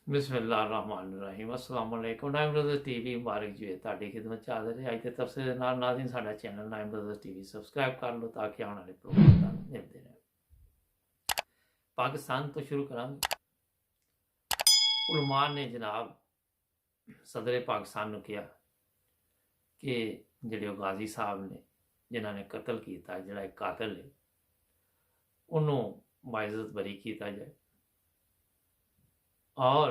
बिस्मिल्लाहिर्रहमानिर्रहीम अस्सलाम वालेकुम नाइम ब्रदर्स टीवी मुबारक जी ਤੁਹਾਡੀ ਖidmat ਚ ਹਾਜ਼ਰ ਹੈ ਅੱਜ ਦੇ ਤਫਸੀਰ ਦੇ ਨਾਲ ਨਾਜ਼ਰੀਨ ਸਾਡਾ ਚੈਨਲ ਨਾइम ब्रदर्स टीवी ਸਬਸਕ੍ਰਾਈਬ ਕਰ ਲਓ ਤਾਂ ਕਿ ਆਉਣ ਵਾਲੇ ਪ੍ਰੋਗਰਾਮ ਤੁਹਾਨੂੰ ਮਿਲਦੇ ਰਹਿਣ ਪਾਕਿਸਤਾਨ ਤੋਂ ਸ਼ੁਰੂ ਕਰਾਂਗੇ ਉਲਮਾ ਨੇ ਜਨਾਬ ਸਦਰ ਪਾਕਿस्तान ਨੂੰ ਕਿਹਾ ਕਿ ਜਿਹੜੇ ਗਾਜ਼ੀ ਸਾਹਿਬ ਨੇ ਜਿਨ੍ਹਾਂ ਨੇ ਕਤਲ ਕੀਤਾ ਜਿਹੜਾ ਇੱਕ ਕਾਤਲ ਹੈ ਉਹਨੂੰ ਬਾਇਜ਼ਤ ਬਰੀ ਕੀਤਾ ਜਾਏ और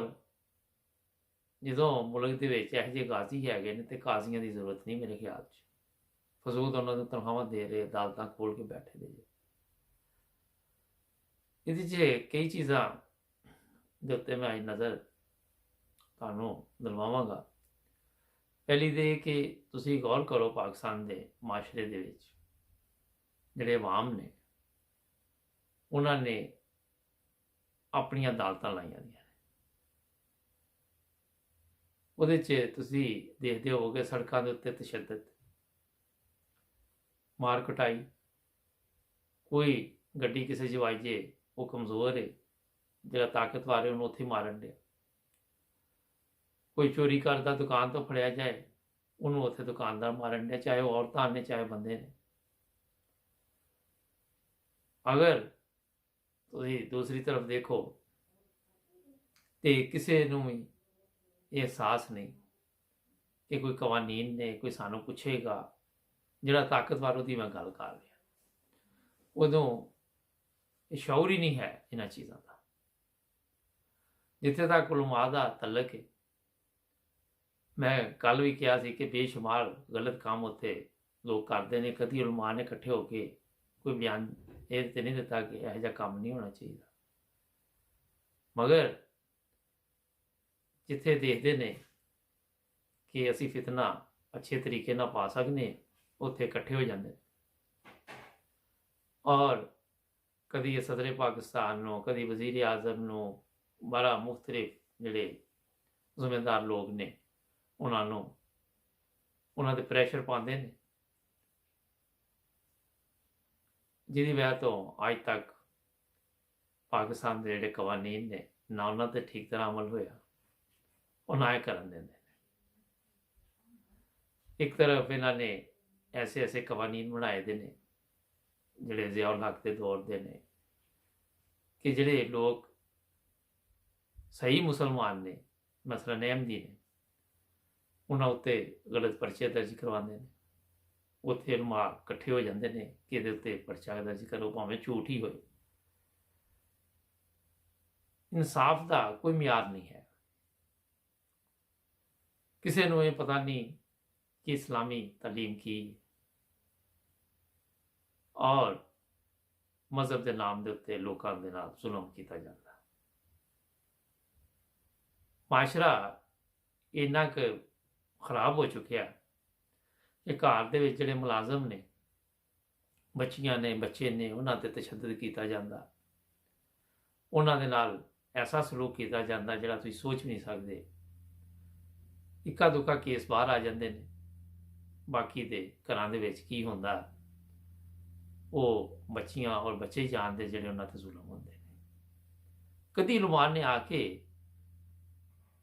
जो मुल्क के ਇਹੋ ਜਿਹੇ गाजी है तो काजियां की जरूरत नहीं मेरे ख्याल च फजूल तो उन्होंने तनख्वाह दे रहे अदालत खोल के बैठे दे ये कई चीज़ा के उत्ते मैं अज नज़र तुहानू दिलवावांगा। पहली तो कि तुसी गौर करो पाकिस्तान के माशरे दे विच जिहड़े अवाम ने उन्होंने अपनी अदालतां लाइया दी ਉਹਦੇ 'ਚ ਤੁਸੀਂ ਦੇਖਦੇ ਹੋਵੋਗੇ ਸੜਕਾਂ ਦੇ ਉੱਤੇ ਤਸ਼ੱਦਦ ਮਾਰ ਕੁਟਾਈ ਕੋਈ ਗੱਡੀ ਕਿਸੇ 'ਚ ਵੱਜੇ ਉਹ ਕਮਜ਼ੋਰ ਹੈ ਜਿਹੜਾ ਤਾਕਤਵਰ ਹੈ ਉਹਨੂੰ ਉੱਥੇ ਮਾਰਨ ਡਿਆ ਕੋਈ ਚੋਰੀ ਕਰਦਾ ਦੁਕਾਨ ਤੋਂ ਫੜਿਆ ਜਾਏ ਉਹਨੂੰ ਉੱਥੇ ਦੁਕਾਨਦਾਰ ਮਾਰਨ ਡਿਆ ਚਾਹੇ ਉਹ ਔਰਤਾਂ ਨੇ ਚਾਹੇ ਬੰਦੇ ਨੇ। ਅਗਰ ਤੁਸੀਂ ਦੂਸਰੀ ਤਰਫ ਦੇਖੋ ਤੇ ਕਿਸੇ ਨੂੰ ਵੀ ये एहसास नहीं कि कोई कवानीन ने कोई सानू पूछेगा जिहड़ा ताकतवर उहदी मैं गल कर रहा उदों शौर ही नहीं है इन्हां चीज़ों का। जिथे तक उलमा दा तलक है मैं कल भी कहा सी कि बेशुमार गलत काम उत्थे लोग करते हैं कभी उलमा ने इकट्ठे होके कोई बयान ये तो नहीं दिता कि यह जिहा काम नहीं होना चाहिए मगर जिथे देखते ने कि असी फितना अच्छे तरीके ना पा सकने उत्थे इकट्ठे हो जाते और कभी सदर पाकिस्तान नो कभी वजीर आजम नो बड़ा मुख्तलिफ जिहड़े जिम्मेदार लोग ने उन्होंने उन्होंने प्रेशर पाते हैं जिहदी वजह तो अज तक पाकिस्तान के जिहड़े कवानीन ने ना उन्होंने ठीक तरह अमल होया और ना करन देंदे ने। एक तरफ इन्होंने ऐसे ऐसे कवानीन बनाए दे ने जिहड़े ज़ियाउल हक के दौर दे ने कि जिहड़े लोग सही मुसलमान ने मसलन अहमदी ने उन्हां उत्ते गलत परचे दर्ज करवाते हैं उत्थे उलमा इकट्ठे हो जाते हैं कि इहदे उत्ते परचा दर्ज करो भावें झूठ ही होए। इंसाफ का कोई म्यार नहीं है किसी को ये पता नहीं कि इस्लामी तालीम की और मजहब के नाम के उत्ते लोगों के नाल जुल्म किया जाता माशरा इन्ना क खराब हो चुका कि घर के जिहड़े मुलाजम ने बच्चियां ने बच्चे ने उन्हां ते तशद्दद किया जाता उन्हां दे नाल ऐसा सलूक किया जाता जिहड़ा तुसीं सोच भी नहीं सकते। इक्का दुक्का केस बाहर आ जाते हैं बाकी दे घरां दे विच की हुंदा वो बच्चियां और बच्चे ही जानते जिहड़े उन्हां ते जुल्म होंदे ने। कदी उलमा ने आके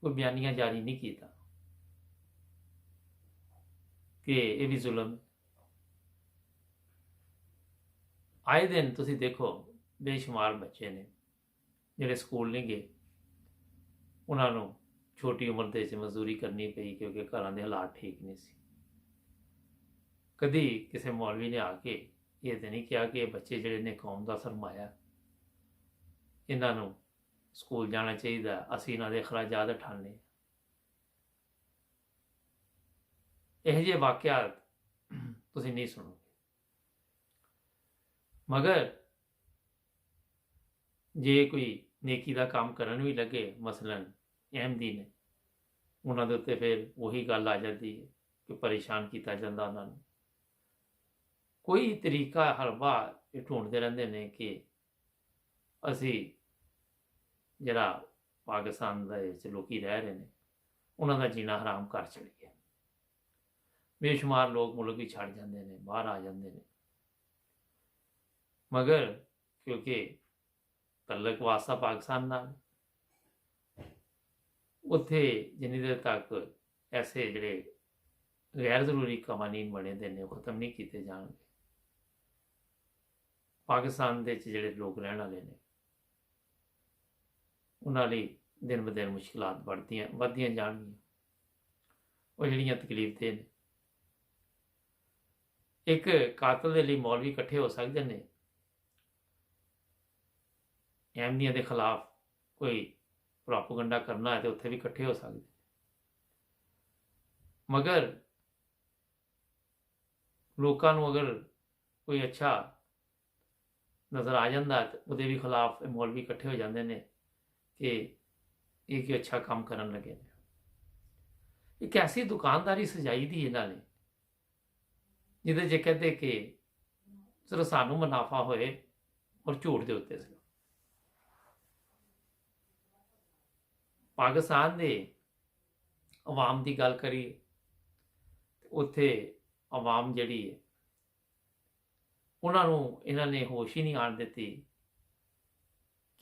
कोई बयानिया जारी नहीं किया कि यह भी जुल्म आए दिन तुसीं देखो बेशुमार बच्चे ने जिहड़े स्कूल नहीं गए उन्होंने छोटी उम्र के मजदूरी करनी पई क्योंकि घर के हालात ठीक नहीं सी। कभी किसी मौलवी ने आके ये तो नहीं कहा कि बच्चे जिहड़े ने कौम का सरमाया इन्हों स्कूल जाना चाहिए असी इन्हों के अखराजात उठाने यह जे वाकयात तुसीं नहीं सुनोगे मगर जे कोई नेकी का काम करन भी लगे मसलन अहमदी ने उन्होंने उत्ते फिर वही गल आ जाती है कि परेशान किया जाता उन्होंने कोई तरीका हर बार ढूंढते रहते हैं कि असी जरा पाकिस्तान के लोग रह रहे हैं उन्हों जीना हराम कर छड़िए। बेशुमार लोग मुल्क भी छड़ जाते हैं बाहर आ जाते हैं मगर क्योंकि तल्लक वास्ता पाकिस्तान नाल ਉੱਥੇ ਜਿੰਨੀ ਦੇਰ ਤੱਕ ਐਸੇ ਜਿਹੜੇ ਗੈਰ ਜ਼ਰੂਰੀ ਕਵਾਨੀਨ ਬਣੇ ਦੇ ਨੇ ਉਹ ਖਤਮ ਨਹੀਂ ਕੀਤੇ ਜਾਣਗੇ, ਪਾਕਿਸਤਾਨ ਦੇ ਵਿੱਚ ਜਿਹੜੇ ਲੋਕ ਰਹਿਣ ਵਾਲੇ ਨੇ ਉਹਨਾਂ ਲਈ ਦਿਨ ਬ ਦਿਨ ਮੁਸ਼ਕਿਲਾਤ ਵੱਧਦੀਆਂ ਜਾਣਗੀਆਂ। ਉਹ ਜਿਹੜੀਆਂ ਤਕਲੀਫ ਨੇ, ਇੱਕ ਕਾਤਲ ਦੇ ਲਈ ਮੌਲਵੀ ਇਕੱਠੇ ਹੋ ਸਕਦੇ ਨੇ, ਅਹਿਮਦੀਆਂ ਦੇ ਖਿਲਾਫ ਕੋਈ ਪ੍ਰੋਪਗੈਂਡਾ ਕਰਨਾ ਹੈ ਤੇ ਉੱਥੇ ਵੀ ਇਕੱਠੇ ਹੋ ਸਕਦੇ, ਮਗਰ ਲੋਕਾਂ ਨੂੰ ਅਗਰ ਕੋਈ ਅੱਛਾ ਨਜ਼ਰ ਆ ਜਾਂਦਾ ਤੇ ਉਹਦੇ ਵੀ ਖਿਲਾਫ ਮੌਲਵੀ ਇਕੱਠੇ ਹੋ ਜਾਂਦੇ ਨੇ ਕਿ ਇਹ ਕੀ ਅੱਛਾ ਕੰਮ ਕਰਨ ਲੱਗੇ ਨੇ। ਇੱਕ ਐਸੀ ਦੁਕਾਨਦਾਰੀ ਸਜਾਈ ਦੀ ਇਹਨਾਂ ਨੇ ਜਿਹਦੇ 'ਚ ਕਹਿੰਦੇ ਕਿ ਸਿਰਫ ਸਾਨੂੰ ਮੁਨਾਫਾ ਹੋਏ ਔਰ ਝੂਠ ਦੇ ਉੱਤੇ ਸਿਰਫ। ਪਾਕਿਸਤਾਨ ਦੇ ਆਵਾਮ ਦੀ ਗੱਲ ਕਰੀਏ, ਉੱਥੇ ਆਵਾਮ ਜਿਹੜੀ ਹੈ ਉਹਨਾਂ ਨੂੰ ਇਹਨਾਂ ਨੇ ਹੋਸ਼ ਹੀ ਨਹੀਂ ਆਉਣ ਦਿੱਤੀ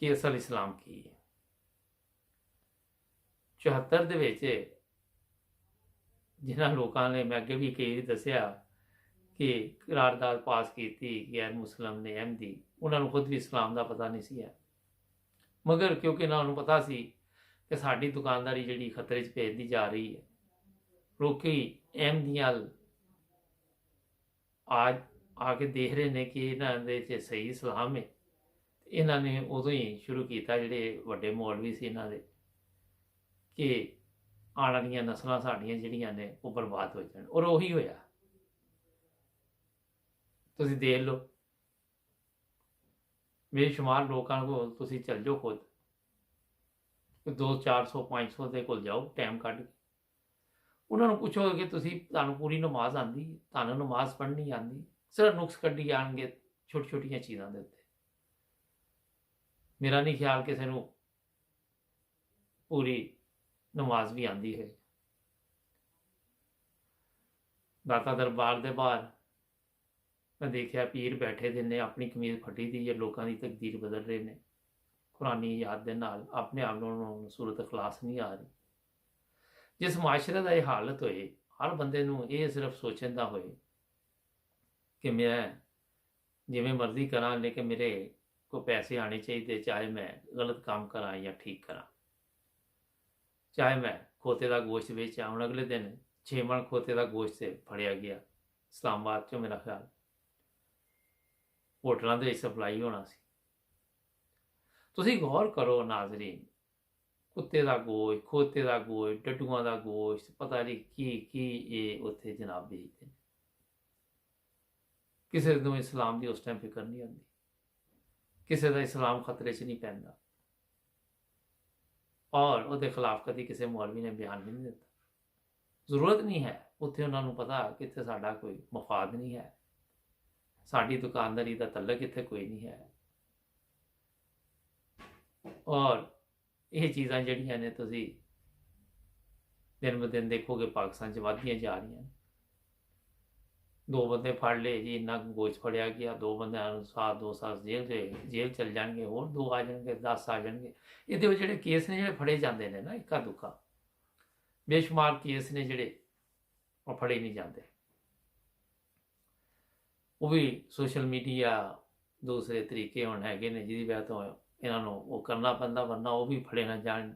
ਕਿ ਅਸਲ ਇਸਲਾਮ ਕੀ ਹੈ। 74 ਦੇ ਵਿੱਚ ਜਿਨ੍ਹਾਂ ਲੋਕਾਂ ਨੇ, ਮੈਂ ਅੱਗੇ ਵੀ ਕਈ ਦੱਸਿਆ ਕਿ ਕਰਾਰਦਾਦ ਪਾਸ ਕੀਤੀ ਗੈਰ ਮੁਸਲਿਮ ਨੇ ਅਹਿਮਦੀ, ਉਹਨਾਂ ਨੂੰ ਖੁਦ ਵੀ ਇਸਲਾਮ ਦਾ ਪਤਾ ਨਹੀਂ ਸੀ ਹੈ, ਮਗਰ ਕਿਉਂਕਿ ਇਹਨਾਂ ਨੂੰ ਪਤਾ ਸੀ ਕਿ ਸਾਡੀ ਦੁਕਾਨਦਾਰੀ ਜਿਹੜੀ ਖਤਰੇ 'ਚ ਭੇਜਦੀ ਜਾ ਰਹੀ ਹੈ, ਲੋਕੀ ਅਹਿਮਦੀਆਂ ਆ ਕੇ ਦੇਖ ਰਹੇ ਨੇ ਕਿ ਇਹਨਾਂ ਦੇ 'ਚ ਸਹੀ ਇਸਲਾਮ ਹੈ। ਇਹਨਾਂ ਨੇ ਉਦੋਂ ਹੀ ਸ਼ੁਰੂ ਕੀਤਾ, ਜਿਹੜੇ ਵੱਡੇ ਮੌਲਵੀ ਸੀ ਇਹਨਾਂ ਦੇ, ਕਿ ਆਉਣ ਵਾਲੀਆਂ ਨਸਲਾਂ ਸਾਡੀਆਂ ਜਿਹੜੀਆਂ ਨੇ ਉਹ ਬਰਬਾਦ ਹੋ ਜਾਣ, ਔਰ ਉਹੀ ਹੋਇਆ। ਤੁਸੀਂ ਦੇਖ ਲਓ, ਬੇਸ਼ੁਮਾਰ ਲੋਕਾਂ ਕੋਲ ਤੁਸੀਂ ਚੱਲ ਜਾਓ, ਖੁਦ 200 400 500 ਦੇ ਕੋਲ ਜਾਓ ਟਾਈਮ ਕੱਢ ਕੇ, ਉਹਨਾਂ ਨੂੰ ਪੁੱਛੋ ਕਿ ਤੁਹਾਨੂੰ ਪੂਰੀ ਨਮਾਜ਼ ਆਉਂਦੀ, ਤੁਹਾਨੂੰ ਨਮਾਜ਼ ਪੜ੍ਹਨੀ ਆਉਂਦੀ, ਸਿਰਫ ਨੁਕਸ ਕੱਢੀ ਜਾਣਗੇ ਛੋਟੀ ਛੋਟੀਆਂ ਚੀਜ਼ਾਂ ਦੇ ਉੱਤੇ। ਮੇਰਾ ਨਹੀਂ ਖਿਆਲ ਕਿਸੇ ਨੂੰ ਪੂਰੀ ਨਮਾਜ਼ ਵੀ ਆਉਂਦੀ ਹੈ। ਦਾਤਾ ਦਰਬਾਰ ਦੇ ਬਾਹਰ ਮੈਂ ਦੇਖਿਆ ਪੀਰ ਬੈਠੇ ਦੇ ਨੇ, ਆਪਣੀ ਕਮੀਜ਼ ਫਟੀ ਦੀ ਹੈ, ਲੋਕਾਂ ਦੀ ਤਕਦੀਰ ਬਦਲ ਰਹੇ ਨੇ ਕੁਰਾਨੀ ਯਾਦ ਦੇ ਨਾਲ। ਆਪਣੇ ਆਪ ਨੂੰ ਸੂਰਤ ਇਖਲਾਸ ਨਹੀਂ ਆ ਰਹੀ। ਜਿਸ ਮਾਸ਼ਰੇ ਦਾ ਇਹ ਹਾਲਤ ਹੋਏ, ਹਰ ਬੰਦੇ ਨੂੰ ਇਹ ਸਿਰਫ ਸੋਚਣ ਦਾ ਹੋਏ ਕਿ ਮੈਂ ਜਿਵੇਂ ਮਰਜ਼ੀ ਕਰਾਂ, ਲੇਕਿਨ ਮੇਰੇ ਕੋ ਪੈਸੇ ਆਣੇ ਚਾਹੀਦੇ, ਚਾਹੇ ਮੈਂ ਗਲਤ ਕੰਮ ਕਰਾਂ ਜਾਂ ਠੀਕ ਕਰਾਂ, ਚਾਹੇ ਮੈਂ ਖੋਤੇ ਦਾ ਗੋਸ਼ਤ ਵੇਚਾਂ। ਹੁਣ ਅਗਲੇ ਦਿਨ 6 ਮਣ ਖੋਤੇ ਦਾ ਗੋਸ਼ਤ ਫੜਿਆ ਗਿਆ ਇਸਲਾਮਾਬਾਦ 'ਚੋਂ, ਮੇਰਾ ਖਿਆਲ ਹੋਟਲਾਂ ਦੇ ਵਿੱਚ ਸਪਲਾਈ ਹੋਣਾ ਸੀ। ਤੁਸੀਂ ਗੌਰ ਕਰੋ ਨਾਜ਼ਰੀਨ, ਕੁੱਤੇ ਦਾ ਗੋਸ਼ਤ, ਖੋਤੇ ਦਾ ਗੋਸ਼ਤ, ਡੱਡੂਆਂ ਦਾ ਗੋਸ਼ਤ, ਪਤਾ ਨਹੀਂ ਕੀ ਇਹ ਉੱਥੇ ਜਨਾਬ ਵੇਚਦੇ ਨੇ। ਕਿਸੇ ਨੂੰ ਇਸਲਾਮ ਦੀ ਉਸ ਟਾਈਮ ਫਿਕਰ ਨਹੀਂ ਆਉਂਦੀ, ਕਿਸੇ ਦਾ ਇਸਲਾਮ ਖਤਰੇ 'ਚ ਨਹੀਂ ਪੈਂਦਾ, ਔਰ ਉਹਦੇ ਖਿਲਾਫ ਕਦੀ ਕਿਸੇ ਮੌਲਵੀ ਨੇ ਬਿਆਨ ਵੀ ਨਹੀਂ ਦਿੱਤਾ। ਜ਼ਰੂਰਤ ਨਹੀਂ ਹੈ, ਉੱਥੇ ਉਹਨਾਂ ਨੂੰ ਪਤਾ ਕਿ ਇੱਥੇ ਸਾਡਾ ਕੋਈ ਮਫਾਦ ਨਹੀਂ ਹੈ, ਸਾਡੀ ਦੁਕਾਨਦਾਰੀ ਦਾ ਤਲਕ ਇੱਥੇ ਕੋਈ ਨਹੀਂ ਹੈ। ਔਰ ਇਹ ਚੀਜ਼ਾਂ ਜਿਹੜੀਆਂ ਨੇ ਤੁਸੀਂ ਦਿਨ ਬ ਦਿਨ ਦੇਖੋਗੇ ਪਾਕਿਸਤਾਨ 'ਚ ਵੱਧਦੀਆਂ ਜਾ ਰਹੀਆਂ। 2 ਬੰਦੇ ਫੜ ਲਏ ਜੀ, ਇੰਨਾ ਗੋਸ਼ਤ ਫੜਿਆ ਗਿਆ, 2 ਬੰਦਿਆਂ ਨੂੰ 2 ਸਾਲ ਜੇਲ੍ਹ ਚਲ ਜਾਣਗੇ, ਹੋਰ 2 ਆ ਜਾਣਗੇ, 10 ਆ ਜਾਣਗੇ। ਇਹਦੇ ਵਿੱਚ ਜਿਹੜੇ ਕੇਸ ਨੇ ਜਿਹੜੇ ਫੜੇ ਜਾਂਦੇ ਨੇ ਨਾ, ਇੱਕਾ ਦੁੱਕਾ ਬੇਸ਼ੁਮਾਰ ਕੇਸ ਨੇ ਜਿਹੜੇ ਉਹ ਫੜੇ ਨਹੀਂ ਜਾਂਦੇ। ਉਹ ਵੀ ਸੋਸ਼ਲ ਮੀਡੀਆ, ਦੂਸਰੇ ਤਰੀਕੇ ਹੁਣ ਹੈਗੇ ਨੇ ਜਿਹਦੀ ਵਜ੍ਹਾ ਤੋਂ ਇਹਨਾਂ ਨੂੰ ਉਹ ਕਰਨਾ ਪੈਂਦਾ, ਵਰਨਾ ਉਹ ਵੀ ਫੜੇ ਨਾ ਜਾਣ,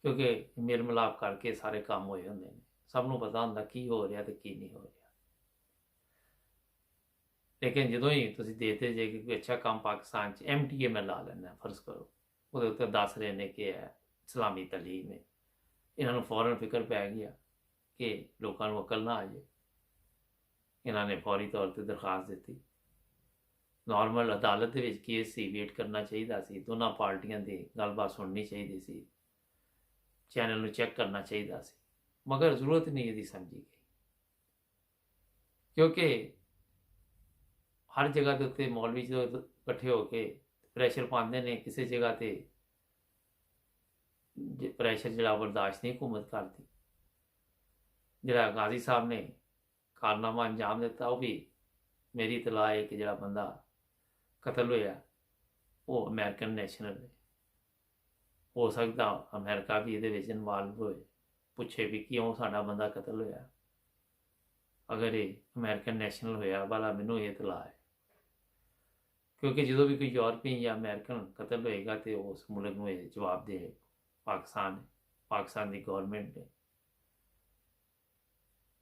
ਕਿਉਂਕਿ ਮੇਲ ਮਿਲਾਪ ਕਰਕੇ ਸਾਰੇ ਕੰਮ ਹੋਏ ਹੁੰਦੇ ਨੇ, ਸਭ ਨੂੰ ਪਤਾ ਹੁੰਦਾ ਕੀ ਹੋ ਰਿਹਾ ਤੇ ਕੀ ਨਹੀਂ ਹੋ ਰਿਹਾ। ਲੇਕਿਨ ਜਦੋਂ ਹੀ ਤੁਸੀਂ ਦੇਖਦੇ ਜੇ ਕਿ ਕੋਈ ਅੱਛਾ ਕੰਮ ਪਾਕਿਸਤਾਨ 'ਚ MTA ਮੈਂ ਲਾ ਲੈਂਦਾ, ਫਰਜ਼ ਕਰੋ ਉਹਦੇ ਉੱਤੇ ਦੱਸ ਰਹੇ ਨੇ ਕਿ ਹੈ ਇਸਲਾਮੀ ਤਾਲੀਮ ਹੈ, ਇਹਨਾਂ ਨੂੰ ਫੌਰਨ ਫਿਕਰ ਪੈ ਗਿਆ ਕਿ ਲੋਕਾਂ ਨੂੰ ਅਕਲ ਨਾ ਆ ਜਾਏ। ਇਹਨਾਂ ਨੇ ਫੌਰੀ ਤੌਰ 'ਤੇ ਦਰਖਾਸਤ ਦਿੱਤੀ। ਨੋਰਮਲ ਅਦਾਲਤ ਦੇ ਵਿੱਚ ਕੇਸ ਸੀ, ਵੇਟ ਕਰਨਾ ਚਾਹੀਦਾ ਸੀ, ਦੋਨਾਂ ਪਾਰਟੀਆਂ ਦੀ ਗੱਲਬਾਤ ਸੁਣਨੀ ਚਾਹੀਦੀ ਸੀ, ਚੈਨਲ ਨੂੰ ਚੈੱਕ ਕਰਨਾ ਚਾਹੀਦਾ ਸੀ, ਮਗਰ ਜ਼ਰੂਰਤ ਨਹੀਂ ਇਹਦੀ ਸਮਝੀ ਗਈ, ਕਿਉਂਕਿ ਹਰ ਜਗ੍ਹਾ ਦੇ ਉੱਤੇ ਮੌਲਵੀ ਜਦੋਂ ਇਕੱਠੇ ਹੋ ਕੇ ਪ੍ਰੈਸ਼ਰ ਪਾਉਂਦੇ ਨੇ, ਕਿਸੇ ਜਗ੍ਹਾ 'ਤੇ ਪ੍ਰੈਸ਼ਰ ਜਿਹੜਾ ਬਰਦਾਸ਼ਤ ਨਹੀਂ ਹੁਕੂਮਤ ਕਰਦੀ। ਜਿਹੜਾ ਗਾਜ਼ੀ ਸਾਹਿਬ ਨੇ ਕਾਰਨਾਮਾ ਅੰਜਾਮ ਦਿੱਤਾ, ਉਹ ਵੀ ਮੇਰੀ ਇਤਲਾਹ ਹੈ ਕਿ ਜਿਹੜਾ ਬੰਦਾ ਕਤਲ ਹੋਇਆ ਉਹ ਅਮਰੀਕਨ ਨੈਸ਼ਨਲ ਹੈ, ਹੋ ਸਕਦਾ ਅਮਰੀਕਾ ਵੀ ਇਹਦੇ ਵਿੱਚ ਇਨਵਾਲਵ ਹੋਏ, ਪੁੱਛੇ ਵੀ ਕਿਉਂ ਸਾਡਾ ਬੰਦਾ ਕਤਲ ਹੋਇਆ। ਅਗਰ ਇਹ ਅਮਰੀਕਨ ਨੈਸ਼ਨਲ ਹੋਇਆ ਵਾਲਾ ਮੈਨੂੰ ਇਹ ਇਤਲਾਹ ਹੈ, ਕਿਉਂਕਿ ਜਦੋਂ ਵੀ ਕੋਈ ਯੂਰਪੀਅਨ ਜਾਂ ਅਮਰੀਕਨ ਕਤਲ ਹੋਏਗਾ ਤੇ ਉਸ ਮੁਲਕ ਨੂੰ ਇਹ ਜਵਾਬ ਦੇ ਪਾਕਿਸਤਾਨ ਦੀ ਗੌਰਮੈਂਟ ਨੇ।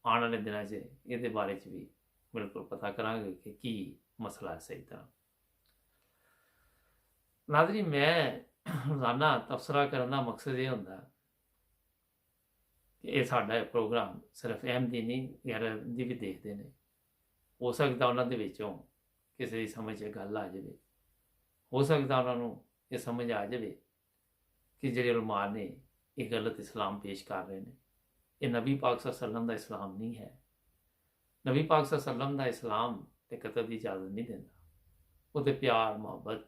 ਆਉਣ ਵਾਲੇ ਦਿਨਾਂ 'ਚ ਇਹਦੇ ਬਾਰੇ 'ਚ ਵੀ ਬਿਲਕੁਲ ਪਤਾ ਕਰਾਂਗੇ ਕਿ ਕੀ ਮਸਲਾ ਹੈ ਸਹੀ ਤਰ੍ਹਾਂ। ਨਾਜ਼ਰੀਨ, ਮੈਂ ਰੋਜ਼ਾਨਾ ਤਬਸਰਾ ਕਰਨ ਦਾ ਮਕਸਦ ਇਹ ਹੁੰਦਾ ਕਿ ਇਹ ਸਾਡਾ ਪ੍ਰੋਗਰਾਮ ਸਿਰਫ ਅਹਿਮਦੀ ਨਹੀਂ, ਗੈਰ ਅਹਿਮਦੀ ਵੀ ਦੇਖਦੇ ਨੇ। ਹੋ ਸਕਦਾ ਉਹਨਾਂ ਦੇ ਵਿੱਚੋਂ ਕਿਸੇ ਦੀ ਸਮਝ 'ਚ ਗੱਲ ਆ ਜਾਵੇ, ਹੋ ਸਕਦਾ ਉਹਨਾਂ ਨੂੰ ਇਹ ਸਮਝ ਆ ਜਾਵੇ ਕਿ ਜਿਹੜੇ ਉਲਮਾ ਨੇ ਇਹ ਗਲਤ ਇਸਲਾਮ ਪੇਸ਼ ਕਰ ਰਹੇ ਨੇ, ਇਹ ਨਬੀ ਪਾਕ ਸੱਲੱਲਾਹੁ ਅਲੈहि ਵਸੱਲਮ ਦਾ ਇਸਲਾਮ ਨਹੀਂ ਹੈ। ਨਬੀ ਪਾਕ ਸੱਲੱਲਾਹੁ ਅਲੈहि ਵਸੱਲਮ ਦਾ ਇਸਲਾਮ ਤੇ ਕਤਲ ਦੀ ਇਜਾਜ਼ਤ ਨਹੀਂ ਦਿੰਦਾ, ਉਹ ਤੇ ਪਿਆਰ, ਮੁਹੱਬਤ,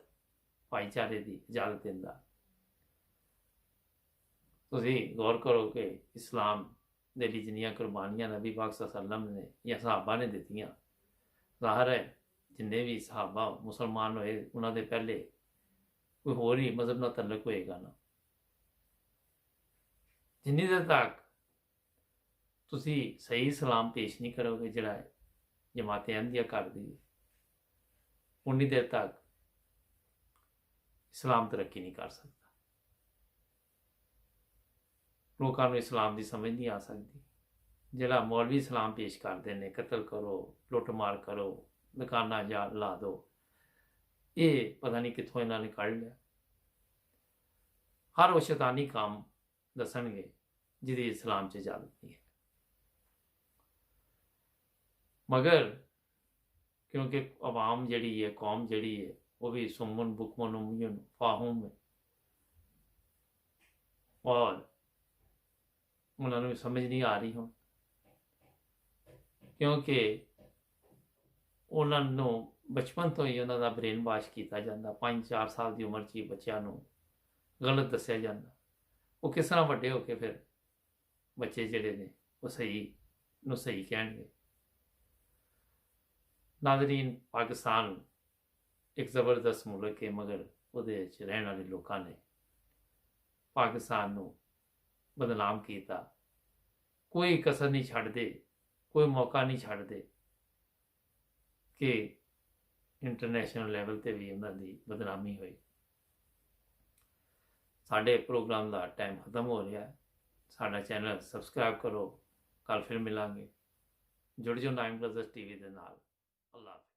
ਭਾਈਚਾਰੇ ਦੀ ਇਜਾਜ਼ਤ ਦਿੰਦਾ। ਤੁਸੀਂ ਗੌਰ ਕਰੋ ਕਿ ਇਸਲਾਮ ਦੇ ਲਈ ਜਿੰਨੀਆਂ ਕੁਰਬਾਨੀਆਂ ਨਬੀ ਪਾਕ ਸੱਲੱਲਾਹੁ ਅਲੈहि ਵਸੱਲਮ ਨੇ ਜਾਂ ਸਹਾਬਾ ਨੇ ਦਿੱਤੀਆਂ, ਜ਼ਾਹਰ ਹੈ ਜਿੰਨੇ ਵੀ ਸਹਾਬਾ ਮੁਸਲਮਾਨ ਹੋਏ ਉਹਨਾਂ ਦੇ ਪਹਿਲੇ ਕੋਈ ਹੋਰ ਹੀ ਮਜ਼ਹਬ ਨਾਲ ਤਅਲਕ ਹੋਏਗਾ ਨਾ। ਜਿੰਨੀ ਦੇਰ ਤੱਕ ਤੁਸੀਂ ਸਹੀ ਇਸਲਾਮ ਪੇਸ਼ ਨਹੀਂ ਕਰੋਗੇ ਜਿਹੜਾ ਜਮਾਤ ਅਹਿਮਦੀਆ ਕਰਦੀ ਹੈ, ਉਨੀ ਦੇਰ ਤੱਕ ਇਸਲਾਮ ਤਰੱਕੀ ਨਹੀਂ ਕਰ ਸਕਦਾ। ਲੋਕਾਂ ਨੂੰ ਇਸਲਾਮ ਦੀ ਸਮਝ ਨਹੀਂ ਆ ਸਕਦੀ। ਜਿਹੜਾ ਮੌਲਵੀ ਇਸਲਾਮ ਪੇਸ਼ ਕਰਦੇ ਨੇ, ਕਤਲ ਕਰੋ, ਲੁੱਟਮਾਰ ਕਰੋ, ਦੁਕਾਨਾਂ ਜਾ ਲਾ ਦਿਓ, ਇਹ ਪਤਾ ਨਹੀਂ ਕਿੱਥੋਂ ਇਹਨਾਂ ਨੇ ਕੱਢ ਲਿਆ। ਹਰ ਉਹ ਸ਼ੈਤਾਨੀ ਕੰਮ ਦੱਸਣਗੇ ਜਿਹਦੀ ਇਸਲਾਮ 'ਚ ਇਜਾਜ਼ਤ ਨਹੀਂ ਹੈ। ਮਗਰ ਕਿਉਂਕਿ ਆਵਾਮ ਜਿਹੜੀ ਹੈ, ਕੌਮ ਜਿਹੜੀ ਹੈ, ਉਹ ਵੀ ਸੁਮਨ ਬੁਕਮਨ ਉਮਯਨ ਫਾਹਮ ਹੈ, ਔਰ ਉਹਨਾਂ ਨੂੰ ਸਮਝ ਨਹੀਂ ਆ ਰਹੀ ਹੁਣ, ਕਿਉਂਕਿ ਉਹਨਾਂ ਨੂੰ ਬਚਪਨ ਤੋਂ ਹੀ ਉਹਨਾਂ ਦਾ ਬ੍ਰੇਨ ਵਾਸ਼ ਕੀਤਾ ਜਾਂਦਾ। 5-4 ਸਾਲ ਦੀ ਉਮਰ 'ਚ ਹੀ ਬੱਚਿਆਂ ਨੂੰ ਗਲਤ ਦੱਸਿਆ ਜਾਂਦਾ। ਉਹ ਕਿਸ ਤਰ੍ਹਾਂ ਵੱਡੇ ਹੋ ਕੇ ਫਿਰ ਬੱਚੇ ਜਿਹੜੇ ਨੇ ਉਹ ਸਹੀ ਨੂੰ ਸਹੀ ਕਹਿਣਗੇ। ਨਾਜ਼ਰੀਨ, ਪਾਕਿਸਤਾਨ ਇੱਕ ਜ਼ਬਰਦਸਤ ਮੁਲਕ ਹੈ, ਮਗਰ ਉਹਦੇ ਵਿੱਚ ਰਹਿਣ ਵਾਲੇ ਲੋਕਾਂ ਨੇ ਪਾਕਿਸਤਾਨ ਨੂੰ ਬਦਨਾਮ ਕੀਤਾ। ਕੋਈ ਕਸਰ ਨਹੀਂ ਛੱਡਦੇ, ਕੋਈ ਮੌਕਾ ਨਹੀਂ ਛੱਡਦੇ ਕਿ ਇੰਟਰਨੈਸ਼ਨਲ ਲੈਵਲ ਤੇ ਵੀ ਉਹਨਾਂ ਦੀ ਬਦਨਾਮੀ ਹੋਈ। ਸਾਡੇ ਪ੍ਰੋਗਰਾਮ ਦਾ ਟਾਈਮ ਖਤਮ ਹੋ ਰਿਹਾ ਹੈ। ਸਾਡਾ ਚੈਨਲ ਸਬਸਕ੍ਰਾਈਬ ਕਰੋ। ਕੱਲ ਫਿਰ ਮਿਲਾਂਗੇ। ਜੁੜ ਜਾਓ 9 ਬ੍ਰਦਰਜ਼ ਟੀਵੀ ਦੇ ਨਾਲ। ਅੱਲਾਹ ਹਾਫਿਜ਼।